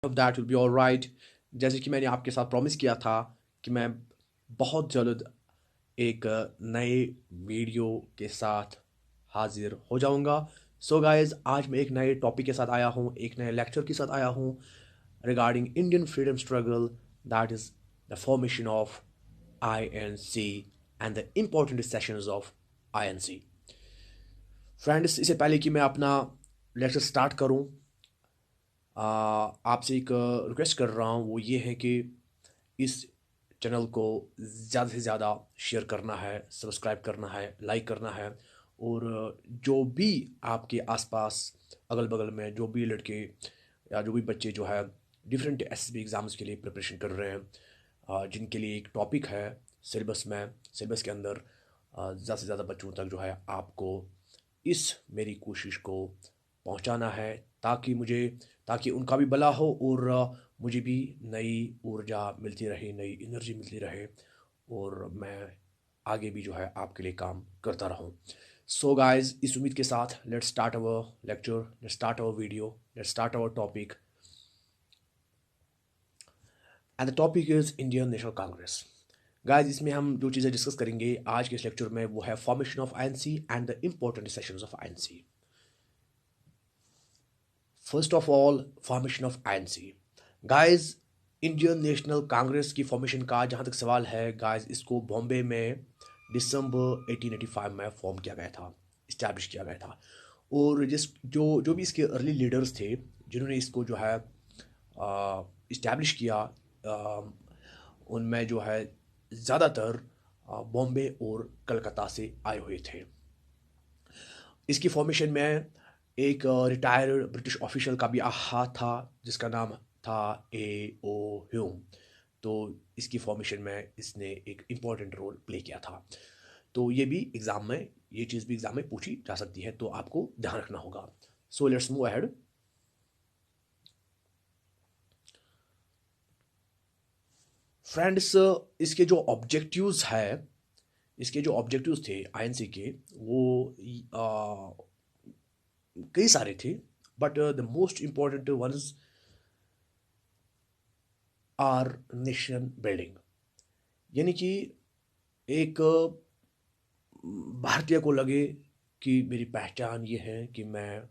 Of that will be all right. जैसे कि मैंने आपके साथ प्रॉमिस किया था कि मैं बहुत जल्द एक नए वीडियो के साथ हाजिर हो जाऊंगा। सो गाइज, आज मैं एक नए टॉपिक के साथ आया हूँ, एक नए लेक्चर के साथ आया हूँ regarding Indian freedom struggle, that is the formation of INC and the important sessions of INC। Friends, इससे पहले कि मैं अपना लेक्चर स्टार्ट करूँ, आपसे एक रिक्वेस्ट कर रहा हूँ, वो ये है कि इस चैनल को ज़्यादा से ज़्यादा शेयर करना है, सब्सक्राइब करना है, लाइक करना है। और जो भी आपके आसपास अगल बगल में जो भी लड़के या जो भी बच्चे जो है डिफरेंट SSB एग्ज़ाम्स के लिए प्रिपरेशन कर रहे हैं, जिनके लिए एक टॉपिक है सिलेबस के अंदर, ज़्यादा से ज़्यादा बच्चों तक जो है आपको इस मेरी कोशिश को पहुंचाना है, ताकि उनका भी भला हो और मुझे भी नई ऊर्जा मिलती रहे, नई एनर्जी मिलती रहे, और मैं आगे भी जो है आपके लिए काम करता रहूं। सो गाइस, इस उम्मीद के साथ let's start our lecture, let's start our video, let's start our topic. And the topic is Indian National Congress. Guys, इसमें हम जो चीज़ें डिस्कस करेंगे आज के इस लेक्चर में वो है formation of INC and the important sessions of INC। First of all, formation of INC। Guys, Indian National Congress की फॉर्मेशन का जहाँ तक सवाल है, गाइस इसको बॉम्बे में दिसंबर 1885 में फॉर्म किया गया था, इस्टेब्लिश किया गया था। और जिस जो जो भी इसके अर्ली लीडर्स थे जिन्होंने इसको जो है इस्टेब्लिश किया, उनमें जो है ज़्यादातर बॉम्बे और कलकत्ता से आए हुए थे। इसकी फॉर्मेशन में एक रिटायर्ड ब्रिटिश ऑफिशियल का भी हाथ था, जिसका नाम था A.O. ह्यूम। तो इसकी फॉर्मेशन में इसने एक इम्पॉर्टेंट रोल प्ले किया था। तो ये चीज़ भी एग्जाम में पूछी जा सकती है, तो आपको ध्यान रखना होगा। So let's move ahead. Friends, इसके जो ऑब्जेक्टिव्स थे INC के, वो कई सारे थे, but the most important ones our nation building. यानी कि एक भारतीय को लगे कि मेरी पहचान ये है कि मैं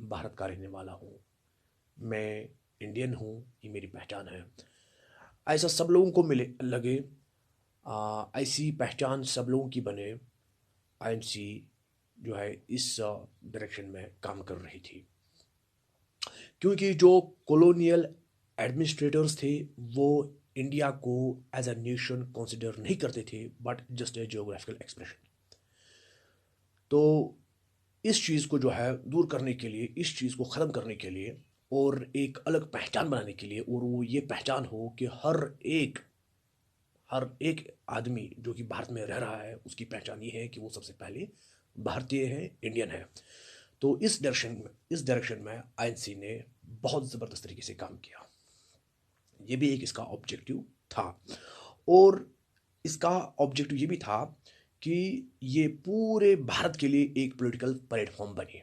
भारत का रहने वाला हूँ, मैं इंडियन हूँ, ये मेरी पहचान है। ऐसा सब लोगों को मिले लगे, ऐसी पहचान सब लोगों की बने। INC जो है इस डायरेक्शन में काम कर रही थी, क्योंकि जो कॉलोनियल एडमिनिस्ट्रेटर्स थे वो इंडिया को एज अ नेशन कंसिडर नहीं करते थे, but just a geographical expression. तो इस चीज़ को जो है दूर करने के लिए, इस चीज़ को ख़त्म करने के लिए और एक अलग पहचान बनाने के लिए, और वो ये पहचान हो कि हर एक आदमी जो कि भारत में रह रहा है उसकी पहचान ये है कि वो सबसे पहले भारतीय है, इंडियन है। तो इस डायरेक्शन में INC ने बहुत ज़बरदस्त तरीके से काम किया। ये भी एक इसका ऑब्जेक्टिव था। और इसका ऑब्जेक्टिव ये भी था कि ये पूरे भारत के लिए एक पॉलिटिकल प्लेटफॉर्म बने,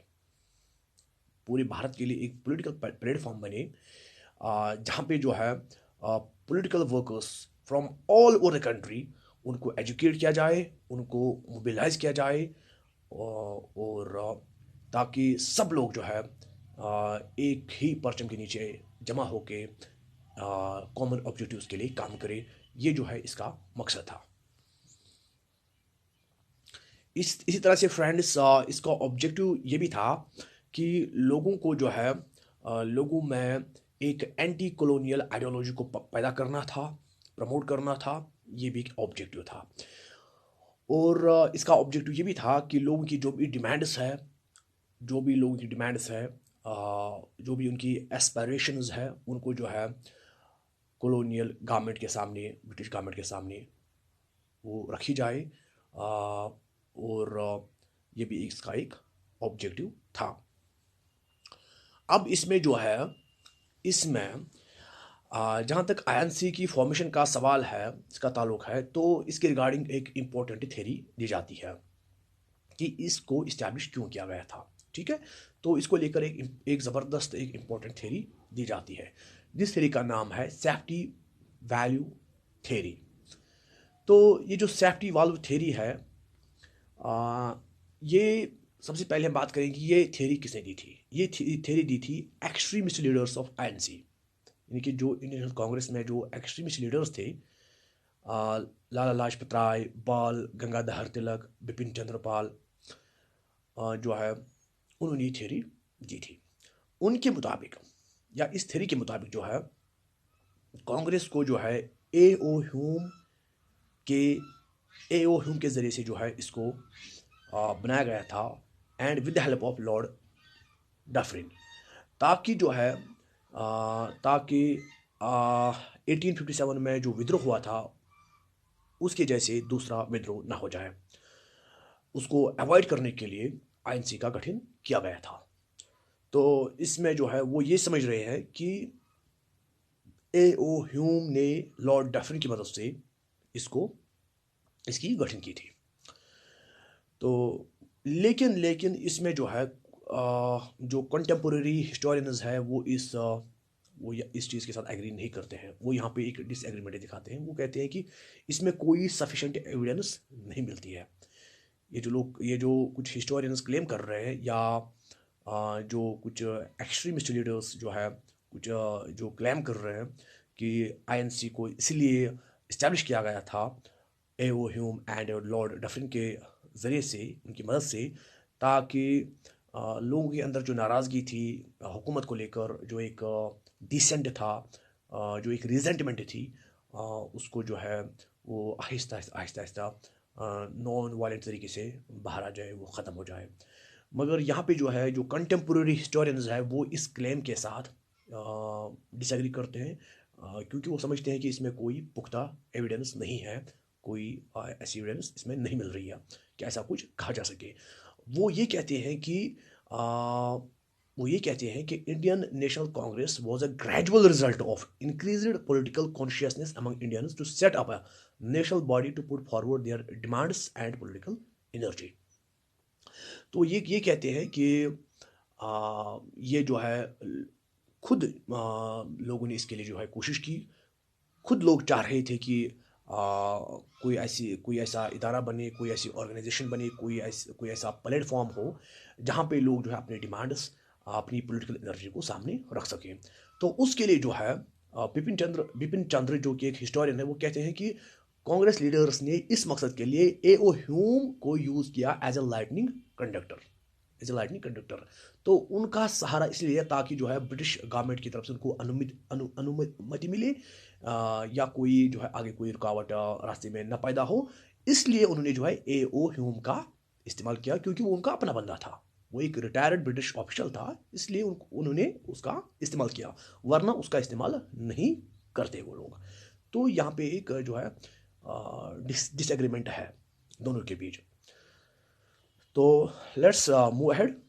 पूरे भारत के लिए एक पॉलिटिकल प्लेटफॉर्म बने, जहाँ पे जो है political workers from all over the country, उनको एजुकेट किया जाए, उनको मोबिलाइज किया जाए, और ताकि सब लोग जो है एक ही परचम के नीचे जमा होके कॉमन ऑब्जेक्टिव्स के लिए काम करें। ये जो है इसका मकसद था। इसी तरह से फ्रेंड्स, इसका ऑब्जेक्टिव ये भी था कि लोगों को जो है लोगों में एक एंटी कॉलोनियल आइडियोलॉजी को पैदा करना था, प्रमोट करना था। ये भी एक ऑब्जेक्टिव था। और इसका ऑब्जेक्टिव ये भी था कि लोगों की जो भी लोगों की डिमांड्स है, जो भी उनकी एस्पिरेशंस है, उनको जो है कॉलोनियल गवर्नमेंट के सामने, ब्रिटिश गवर्नमेंट के सामने वो रखी जाए। और ये भी इसका एक ऑब्जेक्टिव था। अब इसमें जो है, इसमें जहाँ तक INC की फॉर्मेशन का सवाल है, इसका ताल्लुक है, तो इसके रिगार्डिंग एक इम्पोर्टेंट थ्योरी दी जाती है कि इसको इस्टेब्लिश क्यों किया गया था। ठीक है, तो इसको लेकर एक ज़बरदस्त एक इम्पोर्टेंट थ्योरी दी जाती है। जिस थ्योरी का नाम है सेफ्टी वैल्यू थ्योरी। तो ये जो सेफ्टी वैल्यू थ्योरी है, ये सबसे पहले हम बात करेंगे ये थ्योरी किसने दी थी। ये थ्योरी दी थी एक्सट्रीमिस्ट लीडर्स ऑफ आईएनसी, यानी कि जो इंडियन नेशनल कांग्रेस में जो एक्सट्रीमिस्ट लीडर्स थे, लाला लाजपत राय, बाल गंगाधर तिलक, बिपिन चंद्र पाल, जो है उन्होंने ये थ्योरी दी थी। उनके मुताबिक या इस थ्योरी के मुताबिक जो है कांग्रेस को जो है एओ ह्यूम के ज़रिए से जो है इसको बनाया गया था, and with the help of Lord Dufferin, ताकि जो है ताकि 1857 में जो विद्रोह हुआ था उसके जैसे दूसरा विद्रोह ना हो जाए, उसको अवॉइड करने के लिए आईएनसी का गठन किया गया था। तो इसमें जो है वो ये समझ रहे हैं कि एओ ह्यूम ने लॉर्ड डफरिन की मदद से इसकी गठन की थी। तो लेकिन इसमें जो है जो कंटेम्पोरेरी हिस्टोरियंस है वो इस चीज़ के साथ एग्री नहीं करते हैं। वो यहाँ पे एक डिसएग्रीमेंट दिखाते हैं। वो कहते हैं कि इसमें कोई सफिशेंट एविडेंस नहीं मिलती है। ये जो कुछ हिस्टोरियंस क्लेम कर रहे हैं, या जो कुछ एक्सट्रीमिस्ट लीडर्स जो है कुछ जो क्लेम कर रहे हैं कि आईएनसी को इसलिए इस्टेब्लिश किया गया था एओ ह्यूम एंड लॉर्ड डफरिन के ज़रिए से, उनकी मदद से, ताकि लोगों के अंदर जो नाराज़गी थी हुकूमत को लेकर, जो एक डिसेंट था, जो एक रिजेंटमेंट थी, उसको जो है वो आहिस्ता आहिस्ता नॉन वायलेंट तरीके से बाहर आ जाए, वो ख़त्म हो जाए। मगर यहाँ पे जो है जो कंटेम्पोरेरी हिस्टोरियंस है वो इस क्लेम के साथ डिसएग्री करते हैं, क्योंकि वो समझते हैं कि इसमें कोई पुख्ता एविडेंस नहीं है, कोई ऐसी एविडेंस इसमें नहीं मिल रही है कि ऐसा कुछ कहा जा सके। वो ये कहते हैं कि Indian National Congress was a gradual result of increased political consciousness among Indians to set up a national body to put forward their demands and political energy. तो ये कहते हैं कि ये जो है खुद लोगों ने इसके लिए जो है कोशिश की। खुद लोग चाह रहे थे कि कोई ऐसा इदारा बने, कोई ऐसी ऑर्गेनाइजेशन बने, कोई ऐसा प्लेटफॉर्म हो जहाँ पे लोग जो है अपने डिमांड्स, अपनी पॉलिटिकल एनर्जी को सामने रख सकें। तो उसके लिए जो है बिपिन चंद्र जो कि एक हिस्टोरियन है, वो कहते हैं कि कांग्रेस लीडर्स ने इस मकसद के लिए एओ ह्यूम को यूज़ किया एज ए लाइटनिंग कंडक्टर। तो उनका सहारा इसलिए लिया ताकि जो है ब्रिटिश गवर्नमेंट की तरफ से उनको अनुमति मिले, या कोई जो है आगे कोई रुकावट रास्ते में न पैदा हो। इसलिए उन्होंने जो है एओ ह्यूम का इस्तेमाल किया, क्योंकि वो उनका अपना बंदा था, वो एक रिटायर्ड ब्रिटिश ऑफिशियल था, इसलिए उन्होंने उसका इस्तेमाल किया, वरना उसका इस्तेमाल नहीं करते वो लोग। तो यहाँ पे एक जो है डिसएग्रीमेंट है दोनों के बीच। तो लेट्स मूव अहेड।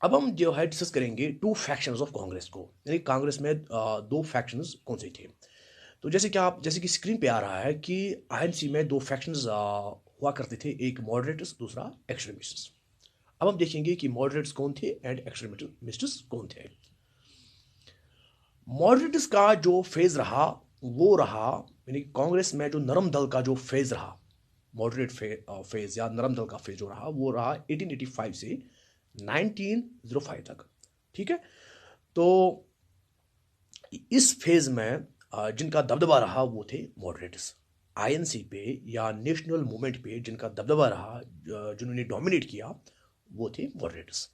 अब हम जो है डिस्कस करेंगे टू फैक्शंस ऑफ कांग्रेस को, यानी कांग्रेस में दो फैक्शंस कौन से थे। तो जैसे कि स्क्रीन पे आ रहा है कि आईएनसी में दो फैक्शंस हुआ करते थे, एक मॉडरेट्स, दूसरा एक्सट्रीमिस्ट्स। अब हम देखेंगे कि मॉडरेट्स कौन थे एंड एक्सट्रीमिस्ट्स कौन थे। मॉडरेट्स का जो फेज रहा वो रहा, यानी कांग्रेस में जो नरम दल का जो फेज रहा, मॉडरेट फेज या नरम दल का फेज जो रहा वो रहा 1885 से 1905 तक। ठीक है। तो इस फेज में जिनका दबदबा रहा वो थे मॉडरेट्स। आईएनसी पे या नेशनल मूवमेंट पे जिनका दबदबा रहा, जिन्होंने डोमिनेट किया, वो थे मॉडरेट्स।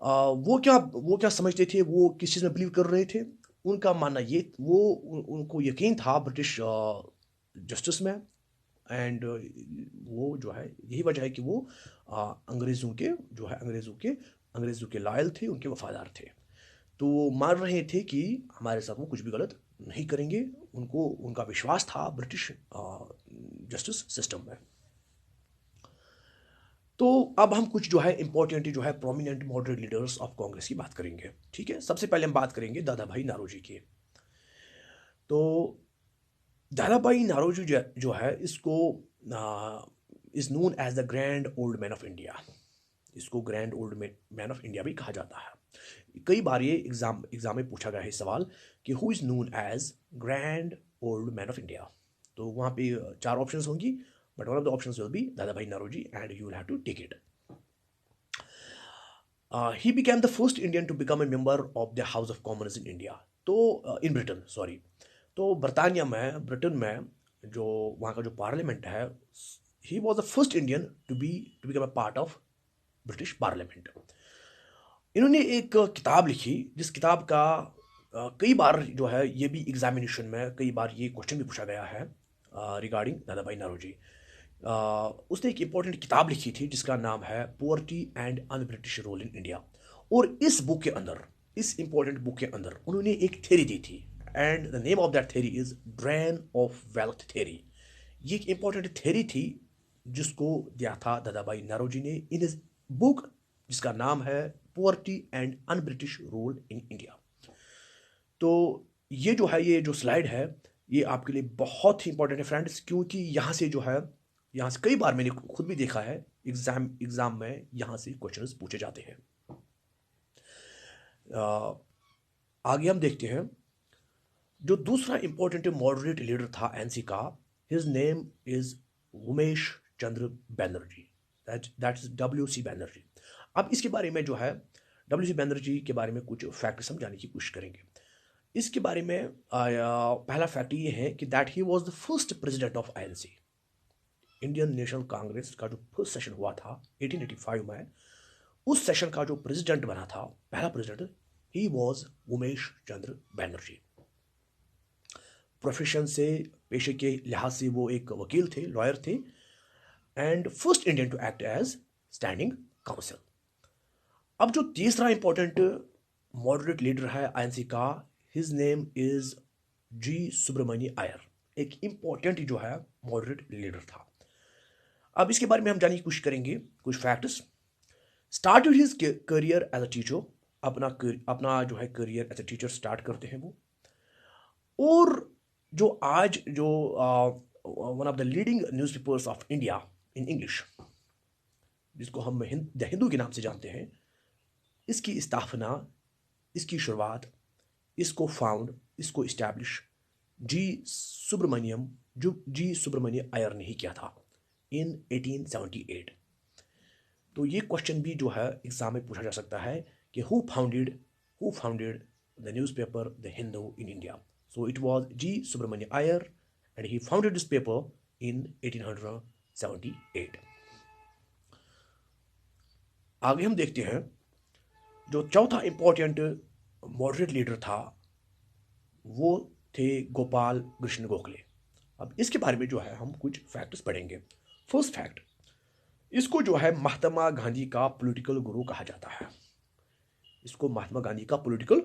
वो क्या समझते थे, वो किस चीज़ में बिलीव कर रहे थे। उनका मानना ये उनको यकीन था ब्रिटिश जस्टिस में, एंड वो जो है यही वजह है कि वो अंग्रेज़ों के लायल थे, उनके वफादार थे। तो वो मान रहे थे कि हमारे साथ वो कुछ भी गलत नहीं करेंगे। उनका विश्वास था ब्रिटिश जस्टिस सिस्टम में। तो अब हम कुछ जो है इंपॉर्टेंट जो है prominent moderate leaders of Congress की बात करेंगे। ठीक है। सबसे पहले हम बात करेंगे दादा भाई नारोजी की। तो दादा भाई नारोजी जो है इसको is known as the grand old man of India. इसको grand old man of India भी कहा जाता है। कई बार ये एग्जाम में पूछा गया है सवाल कि who is known as grand old man of India. तो वहाँ पे चार ऑप्शंस होंगी, but one of the options will be Dadabhai Naoroji and you will have to take it. He became the first Indian to become a member of the House of Commons in India. तो in Britain, sorry, तो Britain में जो वहाँ का जो parliament है, he was the first Indian to become a part of British parliament. इन्होंने एक किताब लिखी जिस किताब का कई बार जो है ये भी एग्जामिनेशन में कई बार ये क्वेश्चन भी पूछा गया है रिगार्डिंग दादा भाई नौरोजी। उसने एक इंपॉर्टेंट किताब लिखी थी जिसका नाम है poverty and un British rule in India. और इस बुक के अंदर, इस इंपॉर्टेंट बुक के अंदर उन्होंने एक थ्योरी दी थी, and the name of that theory is drain of wealth theory. ये एक इंपॉर्टेंट थ्योरी थी जिसको दिया था दादा भाई नौरोजी ने इन इस बुक जिसका नाम है poverty and un British rule in India. तो ये जो है, ये जो स्लाइड है, ये आपके लिए बहुत ही इंपॉर्टेंट है फ्रेंड्स, क्योंकि यहाँ से जो है, यहाँ से कई बार मैंने खुद भी देखा है एग्जाम में यहाँ से क्वेश्चंस पूछे जाते हैं। आगे हम देखते हैं जो दूसरा इंपॉर्टेंट मॉडरेट लीडर था एनसी का, his name is Umesh Chandra Banerjee, that is WC Banerjee. अब इसके बारे में जो है WC बैनर्जी के बारे में कुछ फैक्ट समझाने की कोशिश करेंगे। इसके बारे में पहला फैक्ट ये है कि that he was the first president of INC, Indian National Congress का जो फर्स्ट सेशन हुआ था 1885 में, उस सेशन का जो प्रेसिडेंट बना था, पहला president, he was Umesh Chandra Banerjee. Profession से, पेशे के लिहाज से वो एक वकील थे, लॉयर थे, and first Indian to act as standing counsel. अब जो तीसरा इंपॉर्टेंट मॉडरेट लीडर है INC का, his name is G Subramania Iyer, एक इंपॉर्टेंट जो है मॉडरेट लीडर था। अब इसके बारे में हम जानने की कोशिश करेंगे कुछ facts. Started his career as a teacher, अपना जो है career as a teacher start करते हैं वो। और जो आज जो one of the leading newspapers of India in English, जिसको हम द हिंदू के नाम से जानते हैं, इसकी स्थापना, इसकी शुरुआत, इसको फाउंड, इसको इस्टेब्लिश G सुब्रमण्य अय्यर ने ही किया था इन 1878। तो ये क्वेश्चन भी जो है एग्जाम में पूछा जा सकता है कि who founded the newspaper the Hindu in India. So it was G Subramania Iyer and he founded this paper in 1878। आगे हम देखते हैं जो चौथा इंपॉर्टेंट मॉडरेट लीडर था, वो थे गोपाल कृष्ण गोखले। अब इसके बारे में जो है हम कुछ फैक्ट्स पढ़ेंगे। फर्स्ट फैक्ट, इसको जो है महात्मा गांधी का पॉलिटिकल गुरु कहा जाता है। इसको महात्मा गांधी का पॉलिटिकल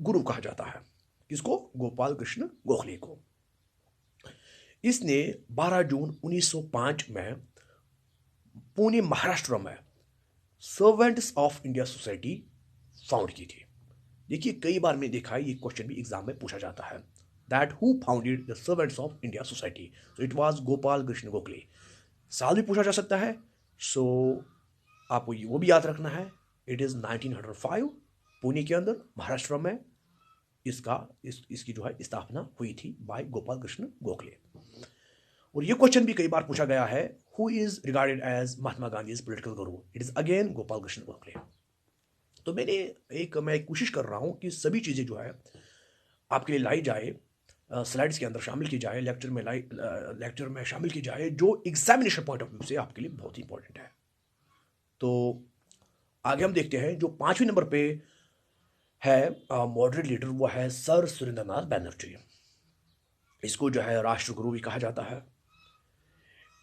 गुरु कहा जाता है। किसको? गोपाल कृष्ण गोखले को। इसने 12 जून 1905 में पुणे महाराष्ट्र में servants of India society found की थी। देखिए कई बार मैंने देखा है ये क्वेश्चन भी एग्जाम में पूछा जाता है, that who founded the servants of India society. So it was Gopal Krishna Gokhale. साल भी पूछा जा सकता है, सो आपको वो भी याद रखना है, इट इज 1905 पुणे के अंदर महाराष्ट्र में इसकी जो है स्थापना हुई थी बाय गोपाल कृष्ण गोखले। और ये क्वेश्चन भी कई बार पूछा गया है, who is regarded as Mahatma Gandhi political guru? It is again Gopal Krishna Gokhale. तो मैं कोशिश कर रहा हूं कि सभी चीजें जो है आपके लिए लाई जाए, स्लाइड्स के अंदर शामिल की जाए, लेक्चर में शामिल की जाए, जो एग्जामिनेशन पॉइंट ऑफ व्यू से आपके लिए बहुत ही इंपॉर्टेंट है। तो आगे हम देखते हैं जो 5वें नंबर पे है मॉडरेट लीडर, वो है सर सुरेंद्रनाथ बैनर्जी। इसको जो है राष्ट्रगुरु भी कहा जाता है।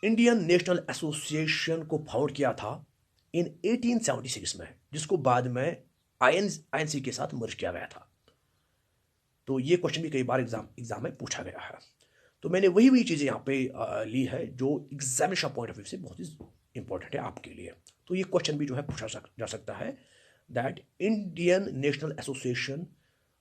इंडियन नेशनल एसोसिएशन को फाउंड किया था इन 1876 में, जिसको बाद में INC के साथ मर्ज किया गया था। तो ये क्वेश्चन भी कई बार एग्जाम में पूछा गया है। तो मैंने वही चीज़ें यहाँ पे ली है जो एग्जामिनेशन पॉइंट ऑफ व्यू से बहुत ही इंपॉर्टेंट है आपके लिए। तो ये क्वेश्चन भी जो है पूछा जा सकता है, दैट इंडियन नेशनल एसोसिएशन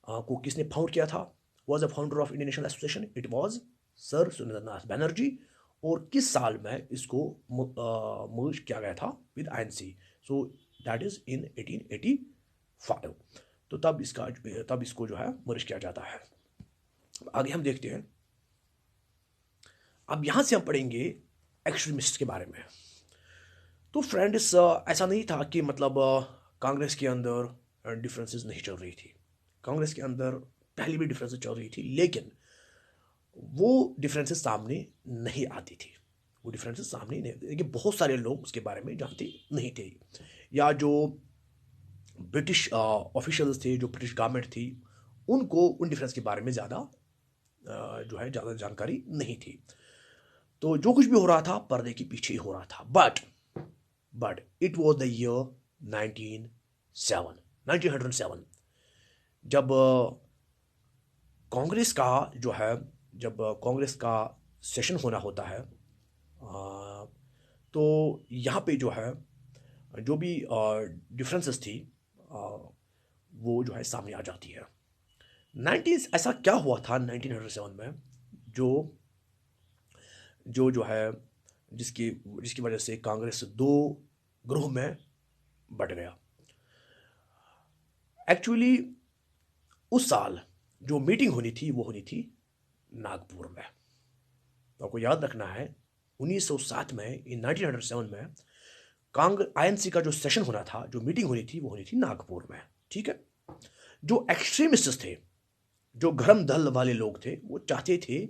को किसने फाउंड किया था? Was the founder of Indian national association, it was sir Surendranath Banerjee. और किस साल में इसको मर्ज किया गया था with INC? So that is in 1885। तो तब इसको जो है मर्ज किया जाता है। आगे हम देखते हैं। अब यहां से हम पढ़ेंगे एक्सट्रीमिस्ट के बारे में। तो फ्रेंड्स, ऐसा नहीं था कि मतलब कांग्रेस के अंदर डिफरेंसेस नहीं चल रही थी। कांग्रेस के अंदर पहले भी डिफरेंसेस चल रही थी, लेकिन वो डिफरेंसेस सामने नहीं आती थी। वो डिफरेंसेस सामने नहीं, देखिए बहुत सारे लोग उसके बारे में जानते नहीं थे, या जो ब्रिटिश ऑफिशियल्स थे, जो ब्रिटिश गवर्नमेंट थी, उनको उन डिफरेंस के बारे में ज़्यादा जो है ज़्यादा जानकारी नहीं थी। तो जो कुछ भी हो रहा था पर्दे के पीछे ही हो रहा था। But it was the year 1907 जब कांग्रेस का जो है जब कांग्रेस का सेशन होना होता है, तो यहाँ पे जो है जो भी डिफरेंसेस थी वो जो है सामने आ जाती है। ऐसा क्या हुआ था 1907 में जो जो जो है जिसकी जिसकी वजह से कांग्रेस दो ग्रोह में बट गया। एक्चुअली उस साल जो मीटिंग होनी थी वो होनी थी नागपुर में। तो आपको याद रखना है 1907 में, इन 1907 में आईएनसी का जो सेशन होना था, जो मीटिंग होनी थी वो होनी थी नागपुर में। ठीक है। जो एक्सट्रीमिस्ट थे, जो गरम दल वाले लोग थे, वो चाहते थे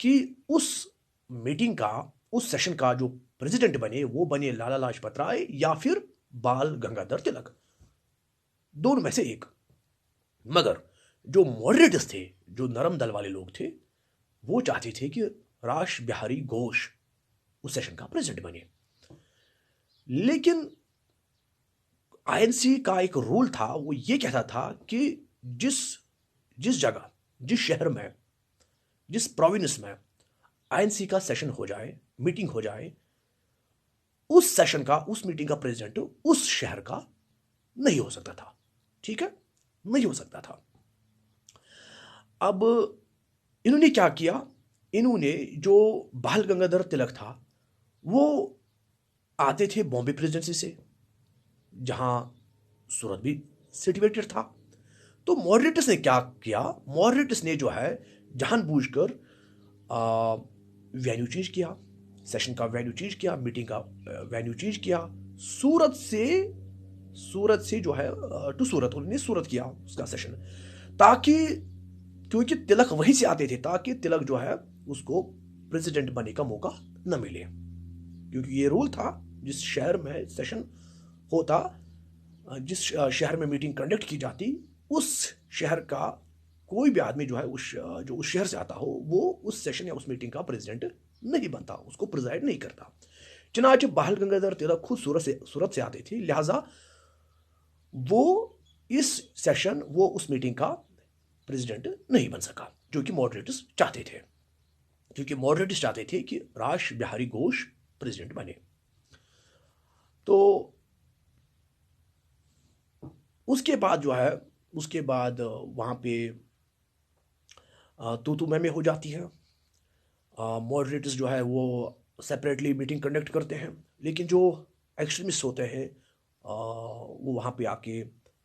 कि उस मीटिंग का, उस सेशन का जो प्रेसिडेंट बने वो बने लाला लाजपत राय या फिर बाल गंगाधर तिलक, दोनों में से एक। मगर जो मॉडरेटर्स थे, जो नरम दल वाले लोग थे, वो चाहते थे कि रास बिहारी घोष उस सेशन का प्रेसिडेंट बने। लेकिन आईएनसी का एक रूल था, वो ये कहता था कि जिस जगह, जिस शहर में, जिस प्रोविंस में आईएनसी का सेशन हो जाए, मीटिंग हो जाए, उस सेशन का, उस मीटिंग का प्रेसिडेंट उस शहर का नहीं हो सकता था। ठीक है, नहीं हो सकता था। अब इन्होंने क्या किया, इन्होंने जो बाल गंगाधर तिलक था वो आते थे बॉम्बे प्रेसिडेंसी से, जहां सूरत भी सिचुएटेड था। तो मॉडरेटर्स ने क्या किया, मॉडरेटर्स ने जो है जानबूझकर वेन्यू चेंज किया, सेशन का वेन्यू चेंज किया, मीटिंग का वेन्यू चेंज किया। सूरत से जो है टू सूरत, उन्होंने सूरत किया उसका सेशन, ताकि, क्योंकि तिलक वहीं से आते थे, ताकि तिलक जो है उसको प्रेसिडेंट बनने का मौका न मिले। क्योंकि ये रूल था, जिस शहर में सेशन होता, जिस शहर में मीटिंग कंडक्ट की जाती, उस शहर का कोई भी आदमी जो है जो उस शहर से आता हो, वो उस सेशन या उस मीटिंग का प्रेसिडेंट नहीं बनता, उसको प्रिजाइड नहीं करता। चुनाच बाल गंगाधर तिलक खुद सूरत से आते थे, लिहाजा वो उस मीटिंग का प्रेसिडेंट नहीं बन सका, जो कि मॉडरेटर्स चाहते थे। क्योंकि मॉडरेटर्स चाहते थे कि रास बिहारी घोष प्रेसिडेंट बने। तो उसके बाद जो है, उसके बाद वहाँ पे तू मैं हो जाती है। मॉडरेटर्स जो है वो सेपरेटली मीटिंग कंडक्ट करते हैं, लेकिन जो एक्सट्रीमिस्ट होते हैं वो वहाँ पे आके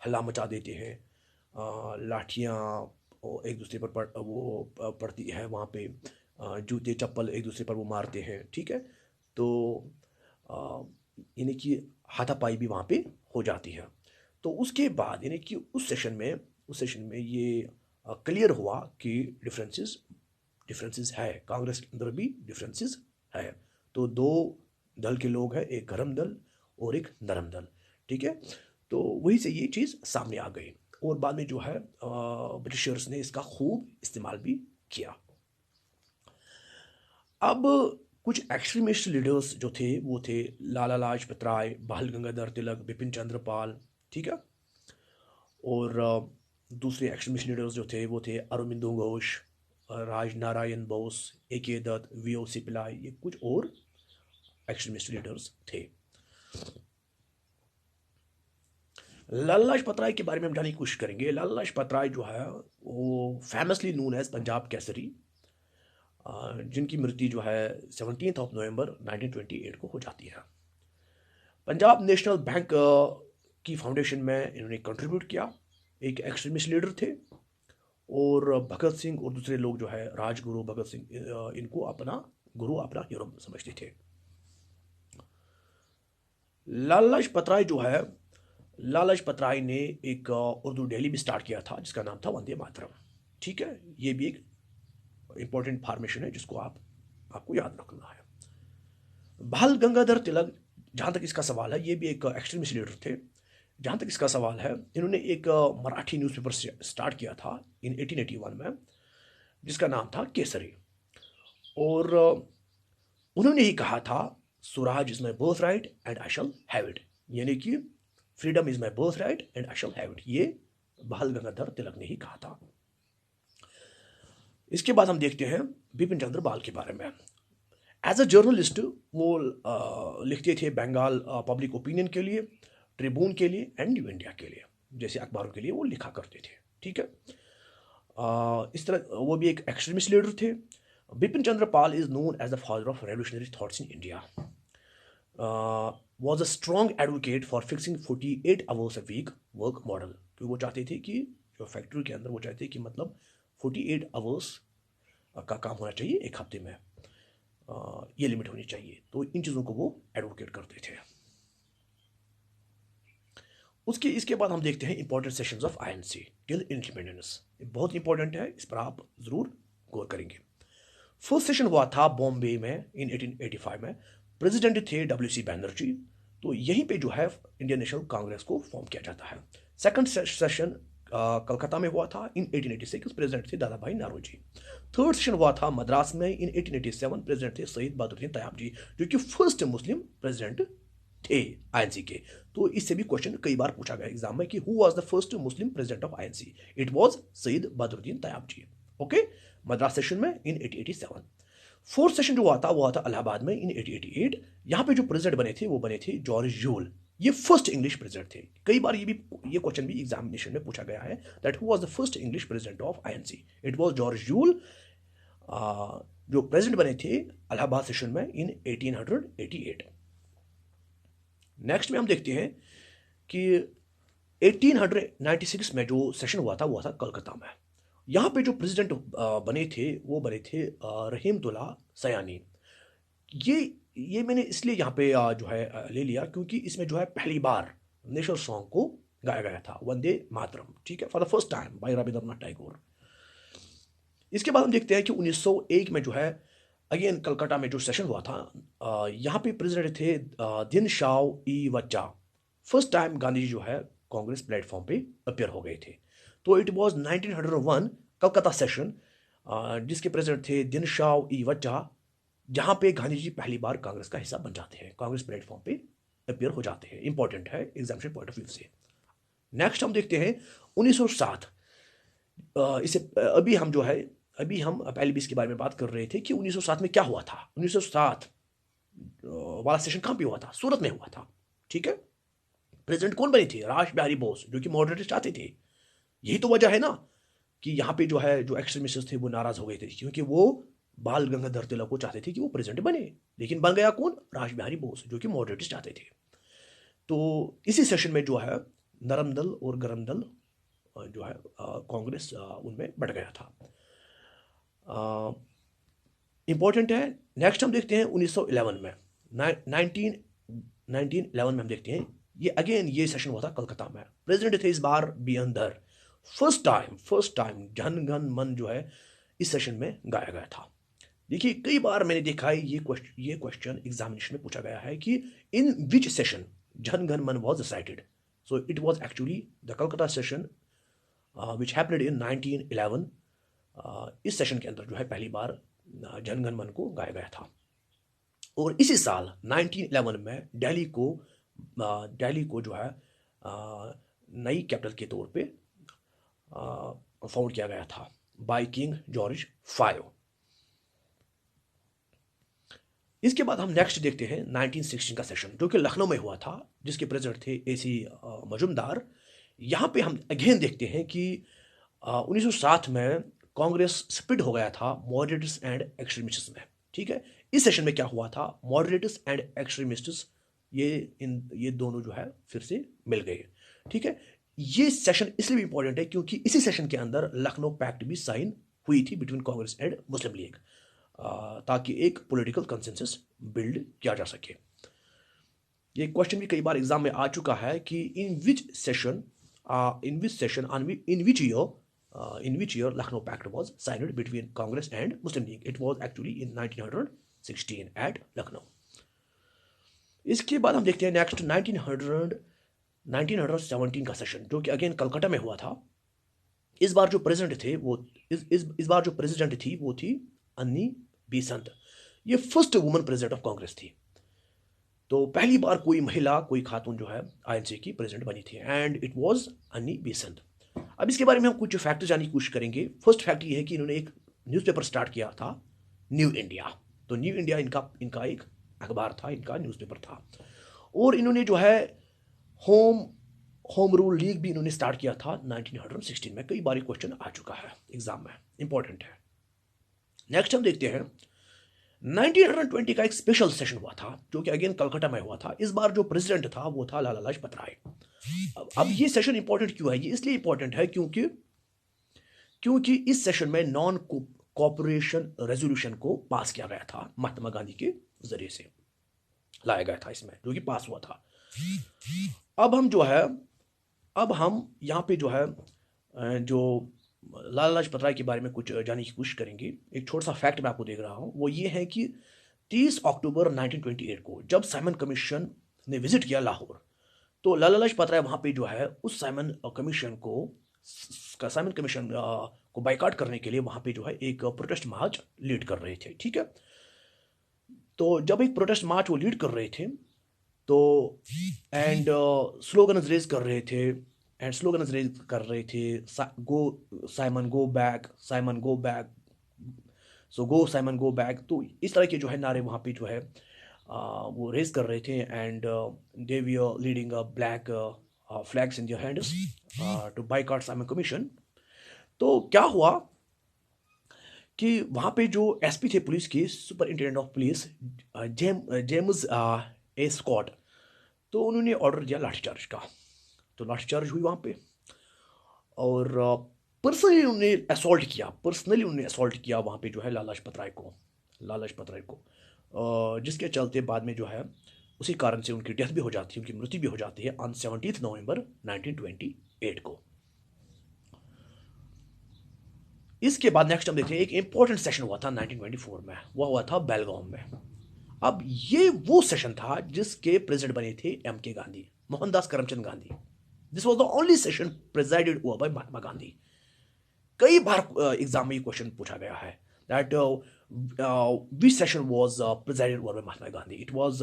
हल्ला मचा देते हैं, लाठियाँ एक दूसरे पर पड़ती है वहाँ पे, जूते चप्पल एक दूसरे पर वो मारते हैं। ठीक है। तो यानी कि हाथापाई भी वहाँ पे हो जाती है। तो उसके बाद यानी कि उस सेशन में ये क्लियर हुआ कि डिफरेंसेस है, कांग्रेस के अंदर भी डिफरेंसेस है। तो दो दल के लोग हैं, एक गरम दल और एक नरम दल। ठीक है। तो वहीं से ये चीज़ सामने आ गई, और बाद में जो है ब्रिटिशर्स ने इसका खूब इस्तेमाल भी किया। अब कुछ एक्सट्रीमिस्ट लीडर्स जो थे वो थे लाला लाजपत राय, बाल गंगाधर तिलक, बिपिन चंद्र पाल। ठीक है। और दूसरे एक्सट्रीमिस्ट लीडर्स जो थे वो थे अरविंदो घोष, राज नारायण बोस, A.K. दत्त, V.O.C. पिल्लाई, ये कुछ और एक्सट्रीमिस्ट लीडर्स थे। लाला लाजपत राय के बारे में हम जानने की कोशिश करेंगे। लाला लाजपत राय जो है वो famously known as Punjab Kesari, जिनकी मृत्यु जो है 17 नवंबर 1928 को हो जाती है। पंजाब नेशनल बैंक की फाउंडेशन में इन्होंने कंट्रीब्यूट किया। एक एक्सट्रीमिस्ट लीडर थे, और भगत सिंह और दूसरे लोग जो है राजगुरु भगत सिंह इनको अपना गुरु, अपना हीरो समझते थे। लाला लाजपत राय जो है, लाला लाजपत राय ने एक उर्दू डेली भी स्टार्ट किया था जिसका नाम था वंदे मातरम। ठीक है, ये भी एक इंपॉर्टेंट फॉर्मेशन है जिसको आपको याद रखना है। बाल गंगाधर तिलक, जहां तक इसका सवाल है, ये भी एक एक्सट्रीमिस्ट लीडर थे। जहां तक इसका सवाल है, इन्होंने एक मराठी न्यूज़पेपर स्टार्ट किया था इन 1881 में, जिसका नाम था केसरी। और उन्होंने ही कहा था Swaraj is my birth right and I shall have it, यानी कि freedom is my birth right and I shall have it, ये बाल गंगाधर तिलक ने ही कहा था। इसके बाद हम देखते हैं बिपिन चंद्र पाल के बारे में। एज अ जर्नलिस्ट वो लिखते थे बंगाल पब्लिक ओपिनियन के लिए, ट्रिब्यून के लिए एंड न्यू इंडिया के लिए, जैसे अखबारों के लिए वो लिखा करते थे। ठीक है, इस तरह वो भी एक एक्सट्रीमिस्ट लीडर थे। Bipin Chandra Pal is known as the father of revolutionary thoughts in India, was a strong advocate for fixing 48 hours a week work model. तो वो चाहते थे कि जो फैक्ट्री के अंदर वो चाहते थे कि मतलब 48 आवर्स का काम होना चाहिए एक हफ्ते में, ये लिमिट होनी चाहिए। तो इन चीज़ों को वो एडवोकेट करते थे। इसके बाद हम देखते हैं important sessions of INC till independence. बहुत इंपॉर्टेंट है, इस पर आप जरूर गौर करेंगे। फर्स्ट सेशन हुआ था बॉम्बे में इन 1885 में। प्रेसिडेंट थे डब्ल्यू सी बैनर्जी। तो यहीं पे जो है इंडियन नेशनल कांग्रेस को फॉर्म किया जाता है। सेकंड सेशन कलकत्ता में हुआ था इन 1886, प्रेसिडेंट थे दादा भाई नारोजी। थर्ड सेशन हुआ था मद्रास में इन 1887, प्रेसिडेंट थे सईद बहादुर तयाब जी, जो कि फर्स्ट मुस्लिम प्रेसिडेंट थे आईएनसी के। तो इससे भी क्वेश्चन कई बार पूछा गया एग्जाम में कि who was the first Muslim president of INC. It was Syed Bahadur Tyab ji. Okay, Madras session में इन 1887। फोर्थ सेशन जो हुआ था वो था इलाहाबाद में इन 1888। यहाँ पे जो प्रेसिडेंट बने थे वो बने थे जॉर्ज यूल। ये फर्स्ट इंग्लिश प्रेसिडेंट थे। कई बार ये क्वेश्चन भी एग्जामिनेशन में पूछा गया है that who was the first English president of INC. It was George Yule, जो प्रेसिडेंट बने थे इलाहाबाद सेशन में इन 1888। नेक्स्ट में हम देखते हैं कि 1896 में जो सेशन हुआ था वो था कलकत्ता में। यहाँ पे जो प्रेसिडेंट बने थे वो बने थे रहीमतुल्लाह सयानी। ये मैंने इसलिए यहाँ पे जो है ले लिया क्योंकि इसमें जो है पहली बार नेशनल सॉन्ग को गाया गया था, वंदे मातरम। ठीक है, for the first time by Rabindranath Tagore. इसके बाद हम देखते हैं कि 1901 में जो है अगेन कलकत्ता में जो सेशन हुआ था, यहाँ पे प्रेसिडेंट थे दिन शाओ ई वच्चा। फर्स्ट टाइम गांधी जी जो है कांग्रेस प्लेटफॉर्म पे अपियर हो गए थे। तो इट वाज 1901 कलकत्ता सेशन, जिसके प्रेसिडेंट थे दिन शाओ ई वच्चा, जहाँ पे गांधी जी पहली बार कांग्रेस का हिस्सा बन जाते हैं, कांग्रेस प्लेटफॉर्म पे अपियर हो जाते हैं। इंपॉर्टेंट है एग्जामिनेशन पॉइंट ऑफ व्यू से। नेक्स्ट हम देखते हैं 1907। इसे अभी हम पहले भी इसके बारे में बात कर रहे थे कि 1907 में क्या हुआ था। 1907 वाला सेशन कहाँ पे हुआ था? सूरत में हुआ था। ठीक है, प्रेसिडेंट कौन बने थे? राज बिहारी बोस, जो कि मॉडरेटिस्ट चाहते थे। यही तो वजह है ना कि यहाँ पे जो है जो एक्सट्रीमिस्ट थे वो नाराज हो गए थे, क्योंकि वो बाल गंगाधर तिलक को चाहते थे कि वो प्रेसिडेंट बने, लेकिन बन गया कौन? राज बिहारी बोस, जो कि मॉडरेटिस्ट चाहते थे। तो इसी सेशन में जो है नरम दल और गरम दल जो है कांग्रेस उनमें बढ़ गया था। इंपॉर्टेंट है। नेक्स्ट हम देखते हैं 1911 में, 1911 में हम देखते हैं ये सेशन हुआ था कलकत्ता में। प्रेसिडेंट थे इस बार बी एन धर। फर्स्ट टाइम जन गण मन जो है इस सेशन में गाया गया था। देखिए कई बार मैंने देखा है ये क्वेश्चन एग्जामिनेशन में पूछा गया है कि in which session Jana Gana मन was recited. So it was actually the Calcutta session which happened in 1911। इस सेशन के अंदर जो है पहली बार जन गण मन को गाया गया था। और इसी साल 1911 में दिल्ली को जो है नई कैपिटल के तौर पे फाउंड किया गया था बाय किंग जॉर्ज V। इसके बाद हम नेक्स्ट देखते हैं 1916 का सेशन, जो कि लखनऊ में हुआ था, जिसके प्रेसिडेंट थे AC मजुमदार। यहाँ पे हम अगेन देखते हैं कि 1907 में कांग्रेस स्प्लिट हो गया था मॉडरेट्स एंड एक्सट्रीमिस्ट्स में। ठीक है, इस सेशन में क्या हुआ था? मॉडरेट्स एंड एक्सट्रीमिस्ट्स ये दोनों जो है फिर से मिल गए। ठीक है, ये सेशन इसलिए भी इंपॉर्टेंट है क्योंकि इसी सेशन के अंदर लखनऊ पैक्ट भी साइन हुई थी between Congress and Muslim league, ताकि एक पॉलिटिकल कंसेंसस बिल्ड किया जा सके। ये क्वेश्चन भी कई बार एग्जाम में आ चुका है कि in which session in which year Lucknow Pact was signed between Congress and Muslim League. It was actually in 1916 at Lucknow. इसके बाद हम देखते हैं नेक्स्ट 1917 का सेशन, जो कि अगेन कलकत्ता में हुआ था। इस बार जो प्रेसिडेंट थे वो इस बार जो प्रेसिडेंट थी वो थी अन्नी बेसेंट। ये first woman president of Congress थी। तो पहली बार कोई महिला, कोई खातून जो है आईएनसी की प्रेसिडेंट बनी थी, एंड इट वाज अन्नी बेसेंट। अब इसके बारे में हम कुछ फैक्ट जानने की कोशिश करेंगे। फर्स्ट फैक्ट ये है कि इन्होंने एक न्यूज़पेपर स्टार्ट किया था, न्यू इंडिया। तो न्यू इंडिया इनका एक अखबार था, इनका न्यूज़पेपर था। और इन्होंने जो है होम रूल लीग भी इन्होंने स्टार्ट किया था 1916 में। कई बार क्वेश्चन आ चुका है एग्जाम में, इंपॉर्टेंट है। नेक्स्ट हम देखते हैं 1920 का एक स्पेशल सेशन हुआ था, जो कि अगेन कलकत्ता में हुआ था। इस बार जो प्रेसिडेंट था वो था लाला लाजपत राय। अब ये सेशन इंपॉर्टेंट क्यों है? ये इसलिए इंपॉर्टेंट है क्योंकि इस सेशन में नॉन कोऑपरेशन रेजोल्यूशन को पास किया गया था, महात्मा गांधी के जरिए से लाया गया था इसमें, जो कि पास हुआ था। अब हम यहाँ पे जो है जो लाला लाजपत राय के बारे में कुछ जानने की कोशिश करेंगे। एक छोटा सा फैक्ट मैं आपको देख रहा हूँ, वो ये है कि 30 अक्टूबर 1928 को जब साइमन कमीशन ने विजिट किया लाहौर, तो लाला लाजपत राय वहाँ पे जो है उस साइमन कमीशन को बाइकाट करने के लिए वहाँ पे जो है एक प्रोटेस्ट मार्च लीड कर रहे थे। ठीक है, तो जब एक प्रोटेस्ट मार्च वो लीड कर रहे थे तो एंड स्लोगन्स रेज कर रहे थे go Simon go back, Simon go back, so go Simon go back. तो इस तरह के जो है नारे वहाँ पे जो है वो रेज कर रहे थे, and they were leading a black flags in their hands to boycott Simon commission. तो क्या हुआ कि वहाँ पे जो एसपी थे पुलिस के, superintendent of police James A Scott, तो उन्होंने ऑर्डर दिया लाठीचार्ज का। तो लाठीचार्ज हुई वहाँ पे, और पर्सनली उन्होंने असॉल्ट किया वहाँ पे जो है लाला लाजपत राय को, जिसके चलते बाद में जो है उसी कारण से उनकी डेथ भी हो जाती है, उनकी मृत्यु भी हो जाती है ऑन 17 नवंबर 1928 को। इसके बाद नेक्स्ट हम देखते हैं एक इंपॉर्टेंट सेशन हुआ था 1924 में, वो हुआ था बेलगाम में। अब ये वो सेशन था जिसके प्रेसिडेंट बने थे M K. Gandhi, Mohandas Karamchand Gandhi. This was the only session presided over by Mahatma Gandhi. कई बार एग्जाम में ये क्वेश्चन पूछा गया है that which session was presided over by Mahatma Gandhi. It was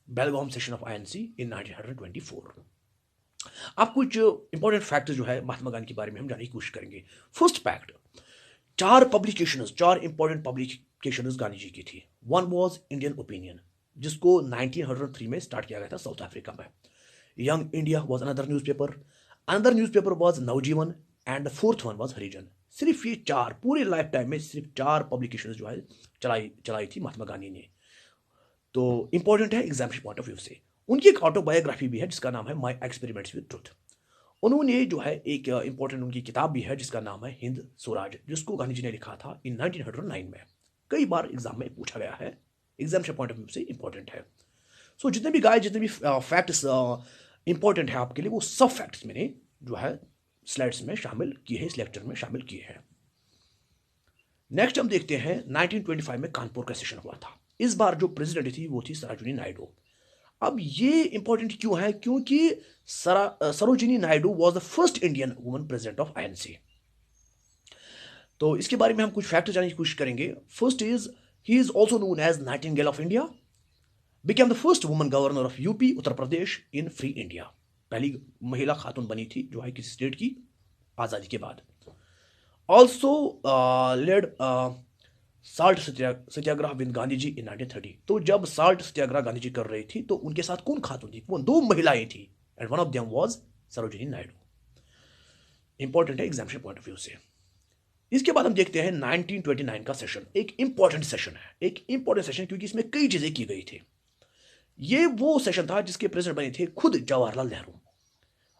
Belgaum session of INC in 1924. अब कुछ इंपॉर्टेंट फैक्ट जो है महात्मा गांधी के बारे में हम जानने की कोशिश करेंगे। First fact, 4 important publications Gandhi ji की थी। वन वाज इंडियन ओपिनियन, जिसको 1903 में स्टार्ट किया गया था साउथ अफ्रीका में। Young India was another newspaper was Navjivan, and the fourth one was Harijan. सिर्फ ये 4, पूरे लाइफ टाइम में सिर्फ 4 पब्लिकेशंस जो है चलाई थी महात्मा गांधी ने। तो इंपॉर्टेंट है एग्जाम के पॉइंट ऑफ व्यू से। उनकी एक ऑटोबायोग्राफी भी है जिसका नाम है माई एक्सपेरिमेंट्स विद ट्रुथ। उन्होंने जो है एक इंपॉर्टेंट उनकी किताब भी है जिसका नाम है हिंद स्वराज, जिसको गांधी जी ने लिखा था इन 1909 में। कई बार एग्जाम में पूछा गया है, एग्जाम के पॉइंट ऑफ व्यू से इंपॉर्टेंट है। सो जितने भी फैक्ट्स इंपॉर्टेंट है आपके लिए, वो सब फैक्ट्स मैंने जो है स्लाइड्स में शामिल किए हैं, इस लेक्चर में शामिल किए हैं। नेक्स्ट हम देखते हैं 1925 में कानपुर का सेशन हुआ था। इस बार जो प्रेसिडेंट थी वो थी सरोजिनी नायडू। अब ये इंपॉर्टेंट क्यों है? क्योंकि Sarojini Naidu was the first Indian woman president of INC. तो इसके बारे में हम कुछ फैक्ट जानने की कोशिश करेंगे। First is he is also known as nightingale of India, became the first woman governor of UP Uttar Pradesh in free India. पहली महिला खातून बनी थी जो है किसी स्टेट की आज़ादी के बाद। Also led salt satyagraha with Gandhi ji in 1930। तो जब साल्ट सत्याग्रह गांधी जी कर रही थी तो उनके साथ कौन खातून थी? वो 2 महिलाएं थी, and one of them was Sarojini Naidu. Important है एग्जाम के पॉइंट ऑफ व्यू से। इसके बाद हम देखते हैं 1929 का सेशन। एक इंपॉर्टेंट सेशन क्योंकि इसमें कई चीजें की गई थी। ये वो सेशन था जिसके प्रेसिडेंट बने थे खुद जवाहरलाल नेहरू।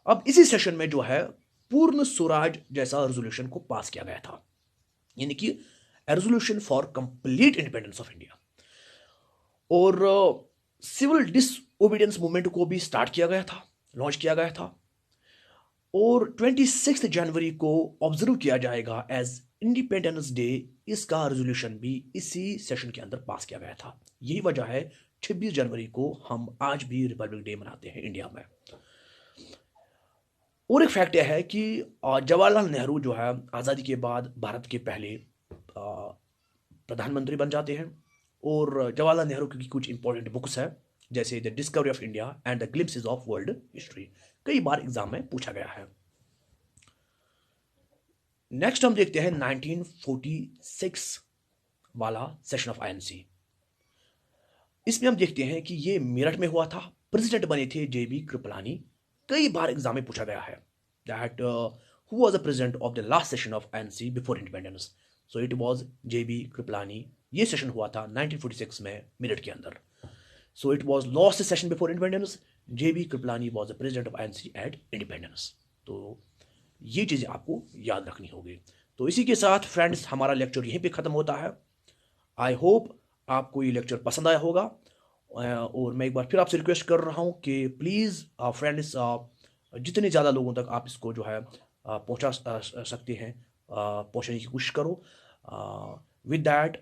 अब इसी सेशन में जो है पूर्ण स्वराज जैसा रेजोल्यूशन को पास किया गया था, यानी कि resolution for complete independence of India. और सिविल डिसओबीडियंस मूवमेंट को भी स्टार्ट किया गया था, लॉन्च किया गया था। और 26 जनवरी को ऑब्जर्व किया जाएगा एज इंडिपेंडेंस डे। इसका रेजोल्यूशन भी इसी सेशन के अंदर पास किया गया था। यही वजह है 26 जनवरी को हम आज भी रिपब्लिक डे मनाते हैं इंडिया में। और एक फैक्ट यह है कि जवाहरलाल नेहरू जो है आज़ादी के बाद भारत के पहले प्रधानमंत्री बन जाते हैं। और जवाहरलाल नेहरू की कुछ इंपॉर्टेंट बुक्स है, जैसे the discovery of India and the glimpses of world history, कई बार एग्जाम में पूछा गया है। नेक्स्ट हम देखते हैं 1946 वाला सेशन ऑफ आईएनसी। इसमें हम देखते हैं कि ये मेरठ में हुआ था। प्रेसिडेंट बने थे जेबी कृपलानी। कई बार एग्जाम में पूछा गया है that who was the president of the last session of INC before independence. So it was J B Kripalani. ये सेशन हुआ था 1946 में मेरठ के अंदर। So it was last session before independence. J B Kripalani was the president of INC at independence. तो ये चीज़ें आपको याद रखनी होगी। तो इसी के साथ फ्रेंड्स हमारा लेक्चर यहीं पे ख़त्म होता है। आई होप आपको ये लेक्चर पसंद आया होगा। और मैं एक बार फिर आपसे रिक्वेस्ट कर रहा हूँ कि प्लीज़ फ्रेंड्स जितने ज़्यादा लोगों तक आप इसको जो है पहुँचा सकते हैं, पहुँचाने की कोशिश करो। With that